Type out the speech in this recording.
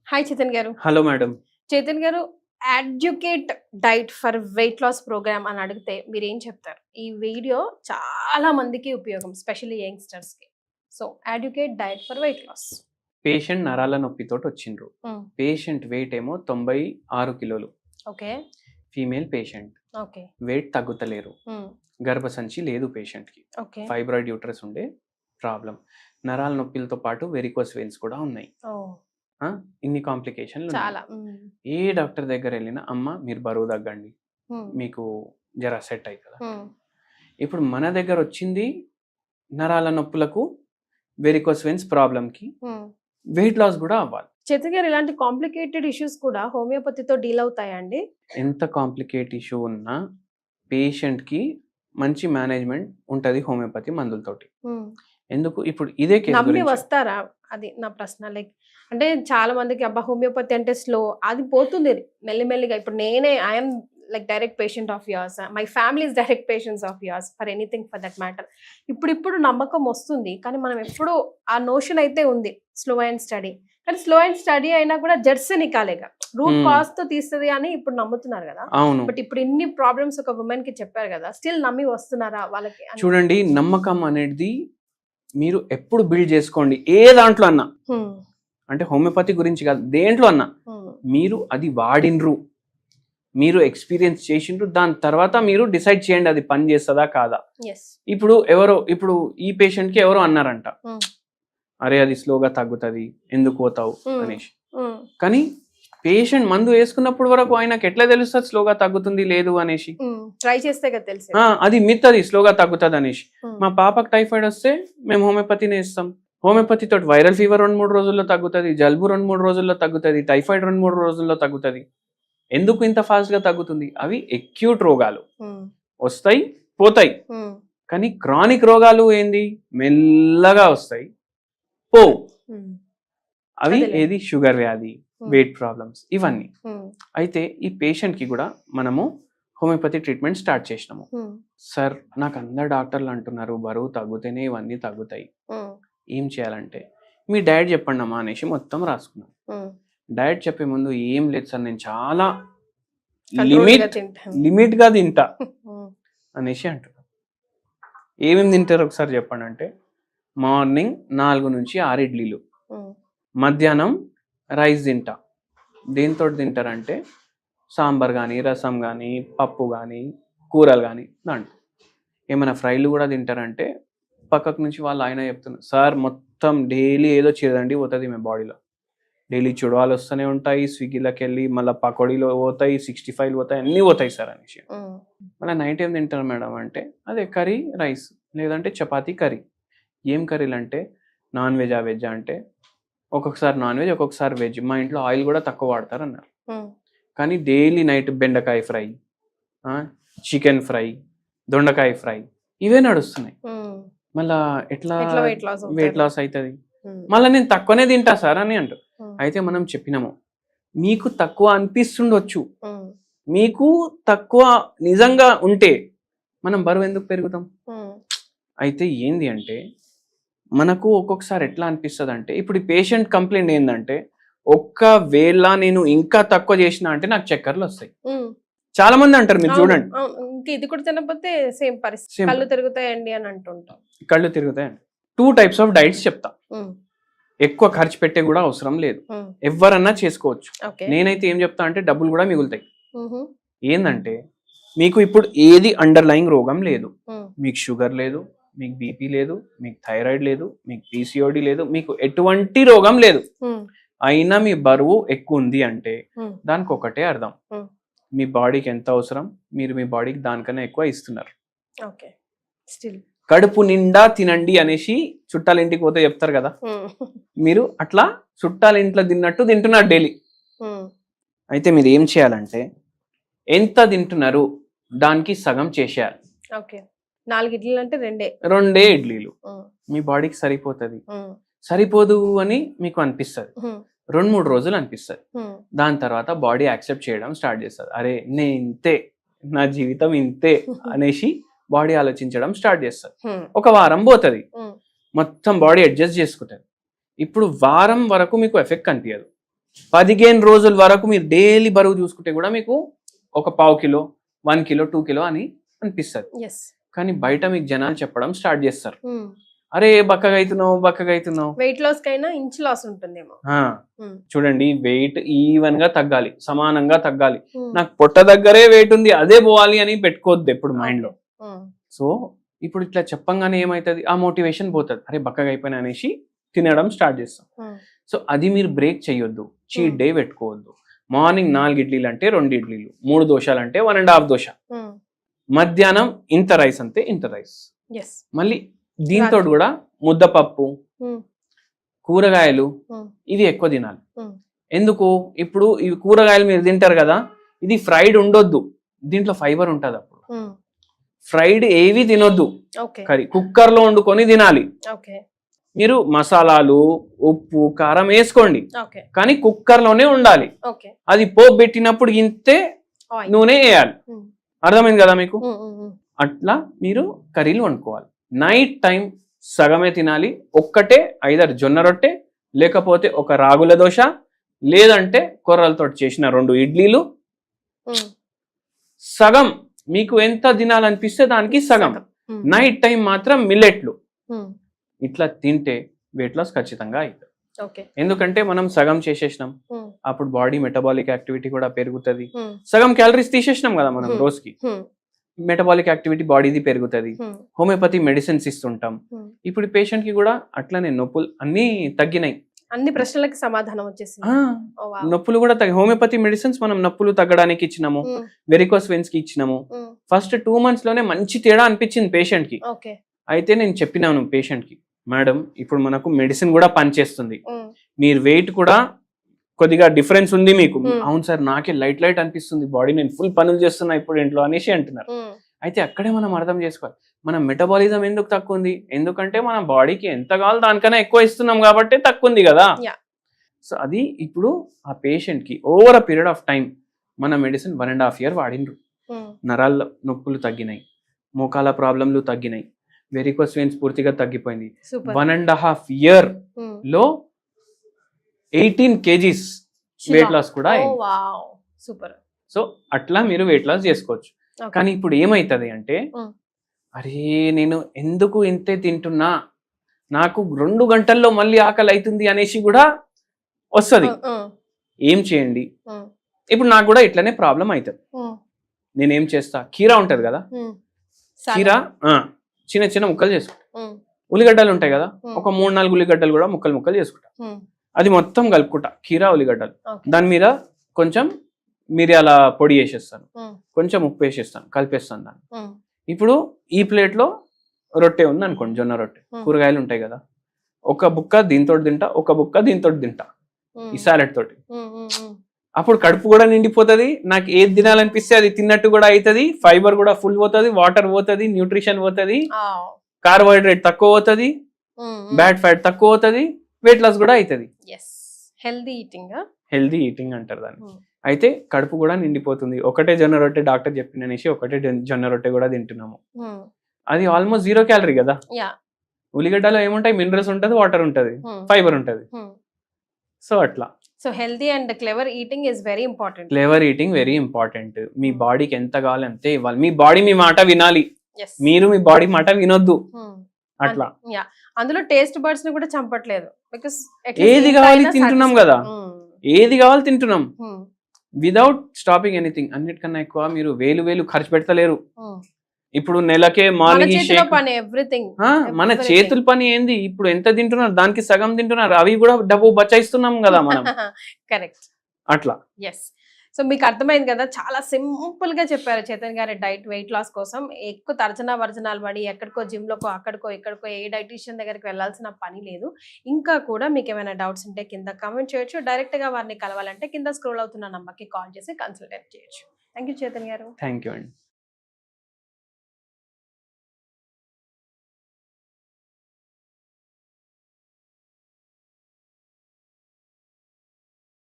Hi Chetan గారు. Hello madam. Chetan గారు, adequate diet for weight loss program అని అడిగితే మీరేం చెప్తారు? ఈ వీడియో చాలా మందికి ఉపయోగం, స్పెషల్లీ యంగ్స్టర్స్‌కి. So, adequate diet for weight loss. Patient నరాల నొప్పితోటి వచ్చిండ్రు. పేషెంట్ వెయిట్ ఏమో 96 కిలోలు. Okay. Female patient. Okay. Weight తగ్గుతలేరు. గర్భసంచి లేదు పేషెంట్కి. ఓకే. ఫైబ్రాయిడ్ యూట్రస్ ఉండే ప్రాబ్లం. నరాల నొప్పిలతో పాటు వెరికోస్ వెయిన్స్ కూడా ఉన్నాయి. ఇన్ని కాంప్లికేషన్లు చాలా. ఏ డాక్టర్ దగ్గర వెళ్ళినా అమ్మ మీరు బరువు తగ్గండి, మీకు జర సెట్ అయ్యి కదా. ఇప్పుడు మన దగ్గర వచ్చింది నరాల నొప్పులకు, వెరికోస్ వెయిన్స్ ప్రాబ్లంకి, వెయిట్ లాస్ కూడా అవ్వాలి. చేతన్ గారు, ఇలాంటి కాంప్లికేటెడ్ ఇష్యూస్ కూడా హోమియోపతితో డీల్ అవుతాయండి? ఎంత కాంప్లికేట్ ఇష్యూ ఉన్నా పేషెంట్కి మంచి మేనేజ్మెంట్ ఉంటుంది హోమియోపతి మందులతోటి. ఎందుకు ఇప్పుడు ఇదే నమ్మి వస్తారా? అది నా ప్రశ్న. లైక్ అంటే చాలా మందికి అబ్బా హోమియోపతి అంటే స్లో, అది పోతుంది మెల్లిమెల్లిగా. ఇప్పుడు నేనే I'm like direct patient of yours, my family is direct patients of yours for anything for that matter. ఇప్పుడు నమ్మకం వస్తుంది, కానీ మనం ఎప్పుడు ఆ నోషన్ అయితే ఉంది స్లో అండ్ స్టడీ. కానీ స్లో అండ్ స్టడీ అయినా కూడా జడ్స్ నికాలేగా రూట్ కాజ్ తో తీస్తుంది అని ఇప్పుడు నమ్ముతున్నారు కదా. బట్ ఇప్పుడు ఇన్ని ప్రాబ్లమ్స్ ఒక ఉమెన్ కి చెప్పారు కదా, స్టిల్ నమ్మి వస్తున్నారా వాళ్ళకి? చూడండి, నమ్మకం అనేది మీరు ఎప్పుడు బిల్డ్ చేసుకోండి. ఏ దాంట్లో అన్నా, అంటే హోమియోపతి గురించి కాదు, దేంట్లో అన్నా మీరు అది వాడినరు, మీరు ఎక్స్పీరియన్స్ చేసిండ్రు, దాని తర్వాత మీరు డిసైడ్ చేయండి అది పని చేస్తుందా కాదా. ఇప్పుడు ఈ పేషెంట్ కి ఎవరో అన్నారంట, అరే అది స్లోగా తగ్గుతుంది ఎందుకు పోతావు అనేసి. కానీ పేషెంట్ మందు వేసుకున్నప్పుడు వరకు ఆయనకు ఎట్లా తెలుస్తుంది స్లోగా తగ్గుతుంది లేదు అనేసి? ట్రై చేస్తే కదా తెలుసు. అది మిత్, అది స్లోగా తగ్గుతుంది అనేసి. మా పాపకు టైఫాయిడ్ వస్తే మేము హోమియోపతిని ఇస్తాం. హోమియోపతి తోటి వైరల్ ఫీవర్ 2-3 రోజుల్లో తగ్గుతుంది, జలుబు 2-3 రోజుల్లో తగ్గుతుంది, టైఫాయిడ్ 2-3 రోజుల్లో తగ్గుతుంది. ఎందుకు ఇంత ఫాస్ట్ గా తగ్గుతుంది? అవి అక్యూట్ రోగాలు, వస్తాయి పోతాయి. కానీ క్రానిక్ రోగాలు ఏంది, మెల్లగా వస్తాయి పోవు. అవి ఏది షుగర్ వ్యాధి, వెయిట్ ప్రాబ్లమ్స్, ఇవన్నీ. అయితే ఈ పేషెంట్ కి కూడా మనము హోమియోపతి ట్రీట్మెంట్ స్టార్ట్ చేసినాము. సార్ నాకు అందరు డాక్టర్లు అంటున్నారు బరువు తగ్గుతేనే ఇవన్నీ తగ్గుతాయి, ఏం చేయాలంటే మీ డయట్ చెప్పండి అమ్మా అనేసి మొత్తం రాసుకున్నాం. డయట్ చెప్పే ముందు ఏం లేదు సార్, నేను చాలా లిమిట్ గా తింటా అనేసి అంటున్నాను. ఏమేమి తింటారు ఒకసారి చెప్పండి అంటే, మార్నింగ్ 4 నుంచి 6 ఇడ్లీలు, మధ్యాహ్నం రైస్ తింటా. దేంతో తింటారంటే సాంబార్ కానీ, రసం కానీ, పప్పు కానీ, కూరలు కానీ, దాంట్లో ఏమైనా ఫ్రైలు కూడా తింటారంటే పక్కకు నుంచి వాళ్ళు ఆయన చెప్తున్నారు, సార్ మొత్తం డైలీ ఏదో చేదండి పోతుంది మీ బాడీలో, డైలీ చుడవాలు వస్తూనే ఉంటాయి, స్విగ్గీలోకి వెళ్ళి మళ్ళీ పకోడీలో పోతాయి, 65 పోతాయి, అన్నీ పోతాయి సార్ అనేసి. మళ్ళీ నైట్ ఏం తింటారు మేడం అంటే, అదే కర్రీ రైస్ లేదంటే చపాతీ కర్రీ. ఏం కర్రీలు అంటే నాన్ వెజా వెజ్జా అంటే ఒక్కొక్కసారి నాన్ వెజ్ ఒక్కొక్కసారి వెజ్. మా ఇంట్లో ఆయిల్ కూడా తక్కువ వాడతారు అన్నారు. కానీ డైలీ నైట్ బెండకాయ ఫ్రై, చికెన్ ఫ్రై, దొండకాయ ఫ్రై, ఇవే నడుస్తున్నాయి. మళ్ళా ఎట్లా వెయిట్ లాస్ అవుతుంది? మళ్ళీ నేను తక్కువనే తింటా సార్ అని అంటారు. అయితే మనం చెప్పినాము, మీకు తక్కువ అనిపిస్తుండొచ్చు, మీకు తక్కువ నిజంగా ఉంటే మనం బరువు ఎందుకు పెరుగుతాం? అయితే ఏంది అంటే మనకు ఒక్కొక్కసారి ఎట్లా అనిపిస్తుంది అంటే, ఇప్పుడు ఈ పేషెంట్ కంప్లైంట్ ఏంటంటే, ఒక్కవేళ నేను ఇంకా తక్కువ చేసినా అంటే నాకు చక్కర్లు వస్తాయి. చాలా మంది అంటారు, మీరు చూడండి, ఇది కూడా తినకపోతే సేమ్ పరిస్థితి, కళ్ళు తిరుగుతాయండి అని అంటుంటాం. కళ్ళు తిరుగుతాయండి. 2 types ఆఫ్ డైట్స్ చెప్తా. ఎక్కువ ఖర్చు పెట్టే కూడా అవసరం లేదు, ఎవరన్నా చేసుకోవచ్చు. నేనైతే ఏం చెప్తా అంటే డబ్బులు కూడా మిగులుతాయి. ఏంటంటే మీకు ఇప్పుడు ఏది అండర్లయింగ్ రోగం లేదు, మీకు షుగర్ లేదు, మీకు బీపీ లేదు, మీకు థైరాయిడ్ లేదు, మీకు పీసీఓడి లేదు, మీకు ఎటువంటి రోగం లేదు, అయినా మీ బరువు ఎక్కువ ఉంది అంటే దానికి ఒకటే అర్థం, మీ బాడీకి ఎంత అవసరం మీరు మీ బాడీకి దానికన్నా ఎక్కువ ఇస్తున్నారు. కడుపు నిండా తినండి అనేసి చుట్టాల ఇంటికి పోతే చెప్తారు కదా, మీరు అట్లా చుట్టాల ఇంట్లో తిన్నట్టు తింటున్నారు డైలీ. అయితే మీరు ఏం చేయాలంటే ఎంత తింటున్నారు దానికి సగం చేసేయాలి. 4 ఇడ్లీలు అంటే 2 ఇడ్లీలు మీ బాడీకి సరిపోతుంది. సరిపోదు అని మీకు అనిపిస్తుంది, 2-3 రోజులు అనిపిస్తుంది. దాని తర్వాత బాడీ యాక్సెప్ట్ చేయడం స్టార్ట్ చేస్తుంది. అరే నేను ఇంతే, నా జీవితం ఇంతే అనేసి బాడీ ఆలోచించడం స్టార్ట్ చేస్తుంది. ఒక వారం పోతుంది, మొత్తం బాడీ అడ్జస్ట్ చేసుకుంటుంది. ఇప్పుడు వారం వరకు మీకు ఎఫెక్ట్ కనిపించదు, 15 రోజుల వరకు మీరు డైలీ బరువు చూసుకుంటే కూడా మీకు ఒక 1/2 కిలో 1 కిలో 2 కిలో అని అనిపిస్తుంది. ఎస్. కానీ బయట మీకు జనాలు చెప్పడం స్టార్ట్ చేస్తారు, అరే బక్కగా అవుతున్నావు. వెయిట్ లాస్ కైనా ఇంచ్ లాస్ ఉంటుందేమో. చూడండి, వెయిట్ ఈవెన్ గా తగ్గాలి, సమానంగా తగ్గాలి. నాకు పొట్ట దగ్గరే వెయిట్ ఉంది అదే పోవాలి అని పెట్టుకోవద్దు ఎప్పుడు మైండ్ లో. సో ఇప్పుడు ఇట్లా చెప్పంగానే ఏమైతుంది, ఆ మోటివేషన్ పోతుంది, అరే బక్కగా అయిపోయినా అనేసి తినడం స్టార్ట్ చేస్తాం. సో అది మీరు బ్రేక్ చేయొద్దు, చీట్ డే పెట్టుకోవద్దు. మార్నింగ్ 4 ఇడ్లీలు అంటే 2 ఇడ్లీలు, 3 దోశలు అంటే 1.5 దోశ, మధ్యాహ్నం ఇంత రైస్ అంటే ఇంత రైస్, మళ్ళీ దీంతో కూడా ముద్దపప్పు, కూరగాయలు ఇవి ఎక్కువ తినాలి. ఎందుకు, ఇప్పుడు ఇవి కూరగాయలు మీరు తింటారు కదా, ఇది ఫ్రైడ్ ఉండొద్దు, దీంట్లో ఫైబర్ ఉంటుంది. అప్పుడు ఫ్రైడ్ ఏవి తినొద్దు, కర్రీ కుక్కర్ లో వండుకొని తినాలి. మీరు మసాలాలు ఉప్పు కారం వేసుకోండి, కానీ కుక్కర్ లోనే ఉండాలి. అది పోపు పెట్టినప్పుడు ఇంతే నూనె వేయాలి. అర్థమైంది కదా మీకు? అట్లా మీరు కర్రీలు వండుకోవాలి. నైట్ టైం సగమే తినాలి. ఒక్కటే ఐదర్ జొన్న రొట్టె, లేకపోతే ఒక రాగుల దోశ, లేదంటే కొర్రలతో చేసిన 2 ఇడ్లీలు. సగం మీకు ఎంత తినాలనిపిస్తే దానికి సగం. నైట్ టైం మాత్రం మిల్లెట్లు. ఇట్లా తింటే వెయిట్ లాస్ ఖచ్చితంగా అవుతుంది. ఎందుకంటే మనం సగం చేసేసినాం, అప్పుడు బాడీ మెటబాలిక్ యాక్టివిటీ కూడా పెరుగుతుంది. సగం క్యాలరీస్ తీసేసినాం కదా మనం రోజుకి, మెటబాలిక్ యాక్టివిటీ బాడీది పెరుగుతుంది. హోమియోపతి మెడిసిన్స్ ఇస్తుంటాం. ఇప్పుడు పేషెంట్ కి కూడా అట్లనే నొప్పులు అన్ని తగ్గినాయి. అన్ని ప్రశ్నలకి సమాధానం వచ్చేసింది. నొప్పులు కూడా హోమియోపతి మెడిసిన్స్ మనం నొప్పులు తగ్గడానికి ఇచ్చినాము, వెరికోస్ వెయిన్స్ కి ఇచ్చినాము. ఫస్ట్ 2 months లోనే మంచి తేడా అనిపించింది పేషెంట్ కి. అయితే నేను చెప్పినాను పేషెంట్ కి, మేడం ఇప్పుడు మనకు మెడిసిన్ కూడా పనిచేస్తుంది, మీరు వెయిట్ కూడా కొద్దిగా డిఫరెన్స్ ఉంది మీకు. అవును సార్, నాకే లైట్ అనిపిస్తుంది బాడీ, నేను ఫుల్ పనులు చేస్తున్నా ఇప్పుడు ఇంట్లో అనేసి అంటున్నారు. అయితే అక్కడే మనం అర్థం చేసుకోవాలి, మన మెటబాలిజం ఎందుకు తక్కువ ఉంది, ఎందుకంటే మన బాడీకి ఎంత కావాలో దానికన్నా ఎక్కువ ఇస్తున్నాం కాబట్టి తక్కువ ఉంది కదా. సో అది ఇప్పుడు ఆ పేషెంట్ కి over a period of time మన మెడిసిన్ 1.5 year వాడిండ్రు. నరాల నొప్పులు తగ్గినాయి, మోకాల ప్రాబ్లంలు తగ్గినాయి, వెరికోస్ వెయిన్స్ పూర్తిగా తగ్గిపోయింది. 1.5 year లో 18 kgs వెయిట్ లాస్ కూడా అయింది. సో అట్లా మీరు వెయిట్ లాస్ చేసుకోవచ్చు. కానీ ఇప్పుడు ఏమైతుంది అంటే, అరే నేను ఎందుకు ఇంతే తింటున్నా, నాకు 2 గంటల్లో మళ్ళీ ఆకలి అవుతుంది అనేసి కూడా వస్తుంది. ఏం చేయండి, ఇప్పుడు నాకు కూడా ఇట్లనే ప్రాబ్లం అవుతుంది. నేనేం చేస్తా, కీరా ఉంటది కదా, కీరా చిన్న చిన్న ముక్కలు చేసుకుంటా. ఉల్లిగడ్డలు ఉంటాయి కదా, ఒక 3-4 ఉల్లిగడ్డలు కూడా ముక్కలు చేసుకుంటా. అది మొత్తం కలుపుకుంటా, కీరా ఉల్లిగడ్డలు. దాని మీద కొంచెం మిరియాల పొడి వేసేస్తాను, కొంచెం ఉప్పు వేసేస్తాను, కలిపేస్తాను దాన్ని. ఇప్పుడు ఈ ప్లేట్ లో రొట్టె ఉంది అనుకోండి, జొన్న రొట్టె, కూరగాయలు ఉంటాయి కదా, ఒక బుక్క దీంతో తింటా, ఒక బుక్క దీంతో తింటా, ఈ సాలెడ్ తోటి. అప్పుడు కడుపు కూడా నిండిపోతుంది, నాకు ఏది తినాలనిపిస్తే అది తిన్నట్టు కూడా అవుతుంది, ఫైబర్ కూడా ఫుల్ పోతుంది, వాటర్ పోతుంది, న్యూట్రిషన్ పోతుంది, కార్బోహైడ్రేట్ తక్కువ అవుతుంది, బ్యాడ్ ఫ్యాట్ తక్కువ అవుతుంది, వెయిట్ లాస్ కూడా అవుతుంది. హెల్దీ ఈటింగ్ అంటారు దాన్ని. అయితే కడుపు కూడా నిండిపోతుంది. ఒకటే జొన్న రొట్టె డాక్టర్ చెప్పిననేసి ఒకటే జొన్న రొట్టె కూడా తింటున్నాము, అది ఆల్మోస్ట్ 0 calorie కదా. ఉల్లిగడ్డలో ఏముంటాయి, మినరల్స్ ఉంటుంది, వాటర్ ఉంటుంది, ఫైబర్ ఉంటుంది. సో అట్లా. So healthy and clever eating is very important. Clever eating very important. మీ బాడీకి ఎంత కావాలి అంతే ఇవ్వాలి. మీ బాడీ మీ మాట వినాలి, మీరు మీ బాడీ మాట వినొద్దు. అట్లా అందులో టేస్ట్ బర్డ్స్ ని కూడా చంపట్లేదు. బికాస్ ఏది కావాలి తింటున్నాం కదా, ఏది కావాలి తింటున్నాం విదౌట్ స్టాపింగ్ ఎనీథింగ్. అన్నిటికన్నా ఎక్కువ మీరు వేలు ఖర్చు పెడతలేరు. ఇప్పుడు నెలకే మార్నింగ్ మన చేతుల పని ఏంది, ఇప్పుడు ఎంత తింటున్నారు దానికి సగం తింటున్నారు, అవి కూడా డబ్బు బచాయిస్తున్నాం కదా మనం. కరెక్ట్. అట్లా. ఎస్. సో మీకు అర్థమైంది కదా, చాలా సింపుల్ గా చెప్పారు చేతన్ గారి డైట్ వెయిట్ లాస్ కోసం. ఎక్కువ తర్జనాలు పడి ఎక్కడికో జిమ్ లోకో అక్కడికో ఇక్కడికో ఏ డైటీషియన్ దగ్గరికి వెళ్ళాల్సిన పని లేదు. ఇంకా కూడా మీకు ఏమైనా డౌట్స్ ఉంటే కింద కామెంట్ చేయొచ్చు, డైరెక్ట్ గా వారిని కలవాలంటే కింద స్క్రోల్ అవుతున్న నంబర్కి కాల్ చేసి కన్సల్టేట్ చేయొచ్చు. థ్యాంక్ యూ చేతన్ గారు. థ్యాంక్ యూ అండి.